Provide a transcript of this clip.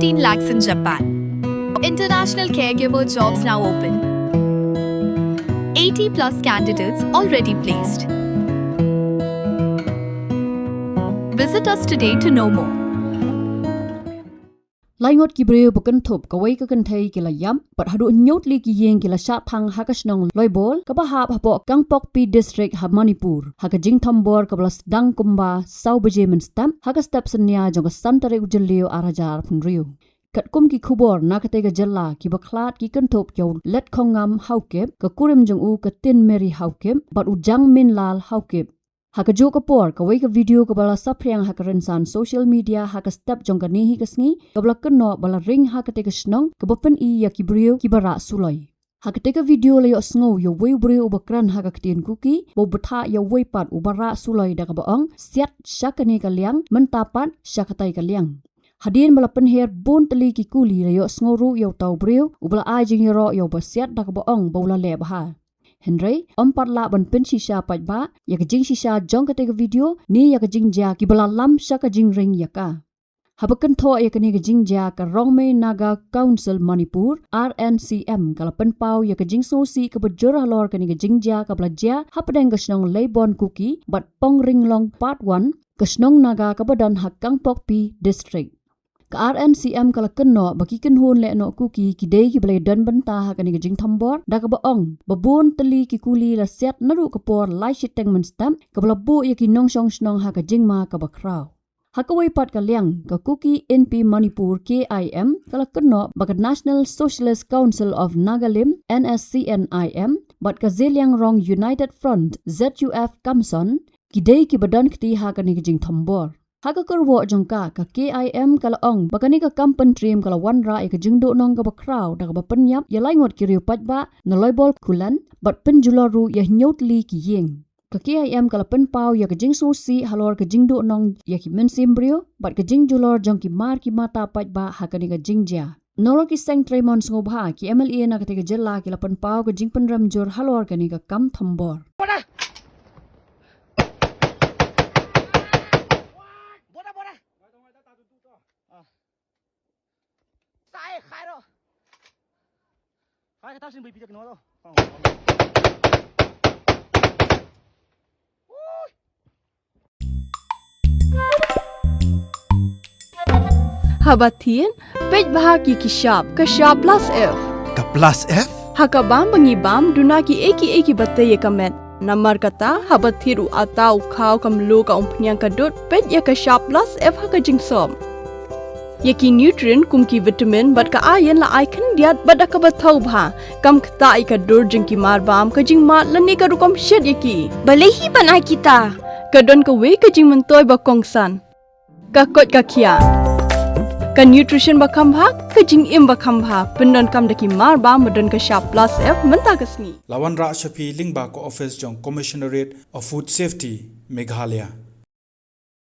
15 lakhs in Japan. International caregiver jobs now open. 80 plus candidates already placed. Visit us today to know more. Ngot Kyrwoh Kynthup Kawai Kynthei kila yam but hadu nyot li ki yeng kila Saphriang hakasnong loibol kabahap hapo Kangpok P district ha Manipur haka Jingthombor kablas dang kumba sau beje menstam haka step senya jong santare ujelio arajar punriu katkum ki khubor nakate ga jalla ki baklat ki Kynthup yo let khongam haukep ka kurim jong u ka tin meri haukep but u jang min lal haukep haka jo kapor kawai ka video ka bala Saphriang haka rensan social media haka step jong ka nihi kasngi ka bala keno bala ring haka te ka snong ka bopen I ya Kyrwoh ki bara sulai haka te ka video la yo sngo yo wei breu bakran haka ktien kuki bo betha yo wei pat u bara sulai da ka baong siat syakane ka liang mentapat syakatai ka liang hadin bala penher bon teli ki kuli la yo sngo ru yo tau breu u bala ai jing Īaroh yo basiat da ka baong bola le baha Henry, la ban pen shisha pajba, ya ka jing shisha jong ka tega video, ni ya ka jing ja ki bala lam sya ka jing ring ya ka. Habakan tho ya ka ni ka jing ja ka Rongmei Naga Council Manipur, RNCM, kala pen pau ya ka jing sosi ka bajur halor ka ni ka jing ja ka bala ja, hapadeng ka snong leibon kuki, bat pong ring long part 1, ka snong naga ka badan hak Kangpok P district. Ka RNCM kala keno bagi kenhun Lehnoh kuki kidei ki balai dan benta ha kani Jingthombor da ka baong babon teli ki kuli la set naru kapor lai shiteng menstam ka bala bu ya ki nongsong snong ha ka jingma ka bakrau ha ka wai pat ka liang ka kuki NP Manipur KIM kala keno baka National Socialist Council of Nagalim NSCNIM bat ka zeliang rong United Front ZUF Kamson kidei ki badan kti ha kani Jingthombor Haka Kyrwoh jongka ka KIM kala ong bakani ka kampen trim kala wanra ka jingdo nong ka bakraw da ka bapenyap ya Ngot Kyrwoh pajba na loibol kulan bat penjularu ya nyotli ki yeng ka KIM kala penpau ya ka jingso si halor ka jingdo nong ya ki mensimbrio bat ka jingjulor jong ki mar ki mata pajba hakani ka jingja Nolor ki seng Tremon ngobha ki MLA na ka te ka jella ki la penpau ka jingpen ramjur halor ka ni ka Kynthambor Habatin, pej bahagi ki sharp plus F. Ka plus F? Haka bam bangi bam dunaki eki batay kamet. Namar kata habathiru atau kau kamlu ka umpnyang kadut pej ya ka sharp plus F haka jingsom. Yaki nutrient kumki vitamin bat ka iron la icon diat bada ka bathau bha kam kta ka dur jingki mar bam ka jing mat lani ka rukom shed yaki balehi banai kita ka don ka we ka jing mentoy ba kongsan ka kot ka kia ka nutrition ba kham bha ka jing im ba kham bha pendon kam daki mar bam madon ka sharp plus F menta ka sni Lawan Ra Shafi Lingba ko office jong Commissionerate of Food Safety Meghalaya